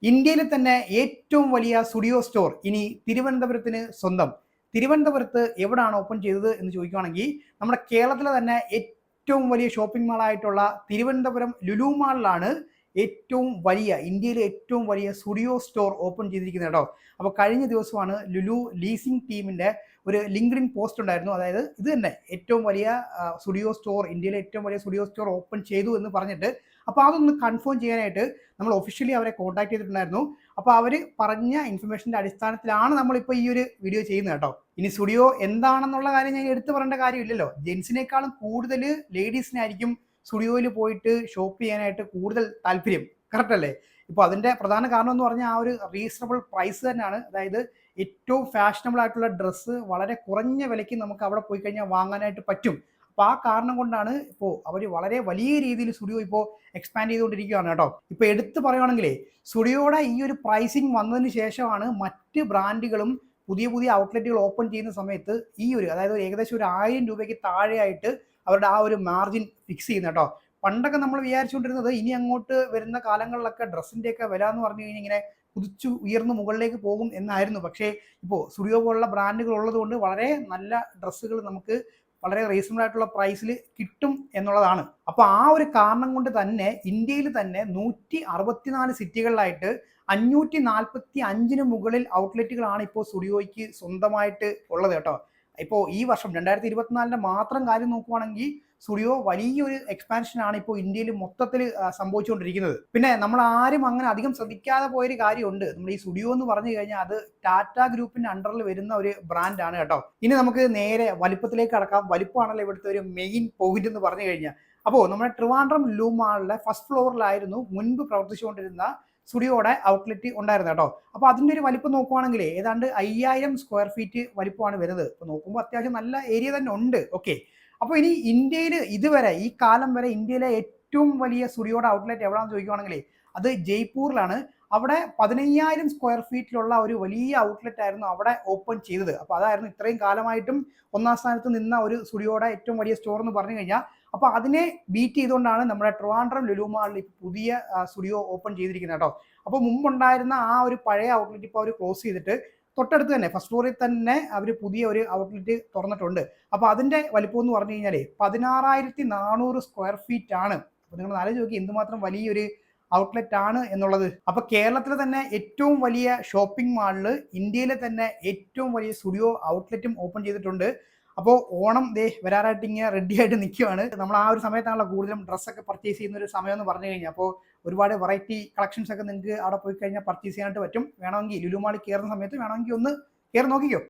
ഇന്ത്യയിലെ തന്നെ ഏറ്റവും വലിയ സ്റ്റുഡിയോ സ്റ്റോർ ഇനി തിരുവനന്തപുരത്തിന് സ്വന്തം. തിരുവനന്തപുരത്ത് എവിടാണ് ഓപ്പൺ ചെയ്തത് എന്ന് ചോദിക്കുകയാണെങ്കിൽ നമ്മുടെ കേരളത്തിലെ തന്നെ ഏറ്റവും വലിയ ഷോപ്പിംഗ് മാളായിട്ടുള്ള തിരുവനന്തപുരം ലുലു മാളിലാണ് ഏറ്റവും വലിയ ഇന്ത്യയിലെ ഏറ്റവും വലിയ സ്റ്റുഡിയോ സ്റ്റോർ ഓപ്പൺ ചെയ്തിരിക്കുന്നത് കേട്ടോ. അപ്പോൾ കഴിഞ്ഞ ദിവസമാണ് ലുലു ലീസിംഗ് ടീമിന്റെ ഒരു ലിങ്ക്ഡിൻ പോസ്റ്റ് ഉണ്ടായിരുന്നു. അതായത് ഇത് തന്നെ ഏറ്റവും വലിയ സ്റ്റുഡിയോ സ്റ്റോർ, ഇന്ത്യയിലെ ഏറ്റവും വലിയ സ്റ്റുഡിയോ സ്റ്റോർ ഓപ്പൺ ചെയ്തു എന്ന് പറഞ്ഞിട്ട്. അപ്പോൾ അതൊന്ന് കൺഫേം ചെയ്യാനായിട്ട് നമ്മൾ ഒഫീഷ്യലി അവരെ കോൺടാക്ട് ചെയ്തിട്ടുണ്ടായിരുന്നു. അപ്പോൾ അവർ പറഞ്ഞ ഇൻഫർമേഷൻ്റെ അടിസ്ഥാനത്തിലാണ് നമ്മളിപ്പോൾ ഈ ഒരു വീഡിയോ ചെയ്യുന്നത് കേട്ടോ. ഇനി സ്റ്റുഡിയോ എന്താണെന്നുള്ള കാര്യം ഞാൻ എടുത്തു പറയേണ്ട കാര്യമില്ലല്ലോ. ജെൻസിനേക്കാളും കൂടുതൽ ലേഡീസിനായിരിക്കും സ്റ്റുഡിയോയിൽ പോയിട്ട് ഷോപ്പ് ചെയ്യാനായിട്ട് കൂടുതൽ താല്പര്യം. കറക്റ്റ് അല്ലേ? ഇപ്പോൾ അതിൻ്റെ പ്രധാന കാരണം എന്ന് പറഞ്ഞാൽ ആ ഒരു റീസണബിൾ പ്രൈസ് തന്നെയാണ്. അതായത് ഏറ്റവും ഫാഷനബിൾ ആയിട്ടുള്ള ഡ്രസ്സ് വളരെ കുറഞ്ഞ വിലയ്ക്ക് നമുക്ക് അവിടെ പോയി കഴിഞ്ഞാൽ വാങ്ങാനായിട്ട് പറ്റും. അപ്പോൾ ആ കാരണം കൊണ്ടാണ് ഇപ്പോൾ അവർ വളരെ വലിയ രീതിയിൽ സ്റ്റുഡിയോ ഇപ്പോൾ എക്സ്പാൻഡ് ചെയ്തുകൊണ്ടിരിക്കുകയാണ് കേട്ടോ. ഇപ്പോൾ എടുത്ത് പറയുകയാണെങ്കിലേ സ്റ്റുഡിയോയുടെ ഈ ഒരു പ്രൈസിങ് വന്നതിന് ശേഷമാണ് മറ്റ് ബ്രാൻഡുകളും പുതിയ പുതിയ ഔട്ട്ലെറ്റുകൾ ഓപ്പൺ ചെയ്യുന്ന സമയത്ത് ഈ ഒരു, അതായത് ഏകദേശം ഒരു 1000 രൂപയ്ക്ക് താഴെയായിട്ട് അവരുടെ ആ ഒരു മാർജിൻ ഫിക്സ് ചെയ്യുന്നത് കേട്ടോ. പണ്ടൊക്കെ നമ്മൾ വിചാരിച്ചുകൊണ്ടിരുന്നത് ഇനി അങ്ങോട്ട് വരുന്ന കാലങ്ങളിലൊക്കെ ഡ്രസ്സിൻ്റെയൊക്കെ വില എന്ന് പറഞ്ഞു കഴിഞ്ഞാൽ ഇങ്ങനെ കുതിച്ചു ഉയർന്ന് മുകളിലേക്ക് പോകും എന്നായിരുന്നു. പക്ഷേ ഇപ്പോൾ സ്റ്റുഡിയോ പോലുള്ള ബ്രാൻഡുകൾ ഉള്ളതുകൊണ്ട് വളരെ നല്ല ഡ്രസ്സുകൾ നമുക്ക് വളരെ റീസണബിൾ ആയിട്ടുള്ള പ്രൈസിൽ കിട്ടും എന്നുള്ളതാണ്. അപ്പോൾ ആ ഒരു കാരണം കൊണ്ട് തന്നെ ഇന്ത്യയിൽ തന്നെ 164 സിറ്റികളിലായിട്ട് 545 മുകളിൽ ഔട്ട്ലെറ്റുകളാണ് ഇപ്പോൾ സ്റ്റുഡിയോയ്ക്ക് സ്വന്തമായിട്ട് ഉള്ളത് കേട്ടോ. ഇപ്പോൾ ഈ വർഷം 2024 മാത്രം കാര്യം നോക്കുവാണെങ്കിൽ സ്റ്റുഡിയോ വലിയൊരു എക്സ്പാൻഷനാണ് ഇപ്പോൾ ഇന്ത്യയിൽ മൊത്തത്തിൽ സംഭവിച്ചുകൊണ്ടിരിക്കുന്നത്. പിന്നെ നമ്മൾ ആരും അങ്ങനെ അധികം ശ്രദ്ധിക്കാതെ പോയൊരു കാര്യമുണ്ട്. നമ്മൾ ഈ സ്റ്റുഡിയോ എന്ന് പറഞ്ഞു കഴിഞ്ഞാൽ അത് ടാറ്റ ഗ്രൂപ്പിന്റെ അണ്ടറിൽ വരുന്ന ഒരു ബ്രാൻഡാണ് കേട്ടോ. ഇനി നമുക്ക് നേരെ വലിപ്പത്തിലേക്ക് കടക്കാം. വലിപ്പമാണല്ലോ ഇവിടുത്തെ ഒരു മെയിൻ പോയിന്റ് എന്ന് പറഞ്ഞു കഴിഞ്ഞാൽ. അപ്പോൾ നമ്മുടെ ട്രിവാൻഡ്രം ലുലു മാളിലെ ഫസ്റ്റ് ഫ്ലോറിലായിരുന്നു മുൻപ് പ്രവർത്തിച്ചുകൊണ്ടിരുന്ന സ്റ്റുഡിയോയുടെ ഔട്ട്ലെറ്റ് ഉണ്ടായിരുന്നു കേട്ടോ. അപ്പോൾ അതിൻ്റെ ഒരു വലിപ്പം നോക്കുവാണെങ്കിൽ ഏതാണ്ട് 5000 സ്ക്വയർ ഫീറ്റ് വലിപ്പമാണ് വരുന്നത്. അപ്പോൾ നോക്കുമ്പോൾ അത്യാവശ്യം നല്ല ഏരിയ തന്നെ ഉണ്ട്. ഓക്കെ, അപ്പോൾ ഇനി ഇന്ത്യയിൽ ഇതുവരെ ഈ കാലം വരെ ഇന്ത്യയിലെ ഏറ്റവും വലിയ സ്റ്റുഡിയോയുടെ ഔട്ട്ലെറ്റ് എവിടെയാണെന്ന് ചോദിക്കുവാണെങ്കിൽ അത് ജയ്പൂരിലാണ്. അവിടെ 15000 സ്ക്വയർ ഫീറ്റിലുള്ള ഒരു വലിയ ഔട്ട്ലെറ്റ് ആയിരുന്നു അവിടെ ഓപ്പൺ ചെയ്തത്. അപ്പോൾ അതായിരുന്നു ഇത്രയും കാലമായിട്ടും ഒന്നാം സ്ഥാനത്ത് നിന്ന ഒരു സ്റ്റുഡിയോയുടെ ഏറ്റവും വലിയ സ്റ്റോർ എന്ന് പറഞ്ഞു കഴിഞ്ഞാൽ. അപ്പോൾ അതിനെ ബീറ്റ് ചെയ്തുകൊണ്ടാണ് നമ്മുടെ ട്രിവാൻഡ്രം ലുലു മാളിൽ പുതിയ സ്റ്റുഡിയോ ഓപ്പൺ ചെയ്തിരിക്കുന്നത് കേട്ടോ. അപ്പോൾ മുമ്പുണ്ടായിരുന്ന ആ ഒരു പഴയ ഔട്ട്ലെറ്റ് ഇപ്പോൾ അവർ ക്ലോസ് ചെയ്തിട്ട് തൊട്ടടുത്ത് തന്നെ ഫസ്റ്റ് ഫ്ലോറിൽ തന്നെ അവർ പുതിയ ഒരു ഔട്ട്ലെറ്റ് തുറന്നിട്ടുണ്ട്. അപ്പോൾ അതിൻ്റെ വലിപ്പം എന്ന് പറഞ്ഞു കഴിഞ്ഞാൽ 16400 സ്ക്വയർ ഫീറ്റ് ആണ്. അപ്പോൾ നിങ്ങൾ ആലോചിച്ച് നോക്കി എന്തുമാത്രം വലിയൊരു ഔട്ട്ലെറ്റ് ആണ് എന്നുള്ളത്. അപ്പോൾ കേരളത്തിലെ തന്നെ ഏറ്റവും വലിയ ഷോപ്പിംഗ് മാളിൽ ഇന്ത്യയിലെ തന്നെ ഏറ്റവും വലിയ സ്റ്റുഡിയോ ഔട്ട്ലെറ്റും ഓപ്പൺ ചെയ്തിട്ടുണ്ട്. അപ്പോൾ ഓണം വരാറായിട്ട് ഇങ്ങനെ റെഡി ആയിട്ട് നിൽക്കുകയാണ്. നമ്മൾ ആ ഒരു സമയത്താണല്ലോ കൂടുതലും ഡ്രസ്സൊക്കെ പർച്ചേസ് ചെയ്യുന്ന ഒരു സമയം എന്ന് പറഞ്ഞു കഴിഞ്ഞാൽ. അപ്പോൾ ഒരുപാട് വെറൈറ്റി കളക്ഷൻസ് ഒക്കെ നിങ്ങൾക്ക് അവിടെ പോയി കഴിഞ്ഞാൽ പർച്ചേസ് ചെയ്യാനായിട്ട് പറ്റും. വേണമെങ്കിൽ ലുലു മാളിൽ കയറുന്ന സമയത്ത് വേണമെങ്കിൽ ഒന്ന് കയറി നോക്കിക്കോ.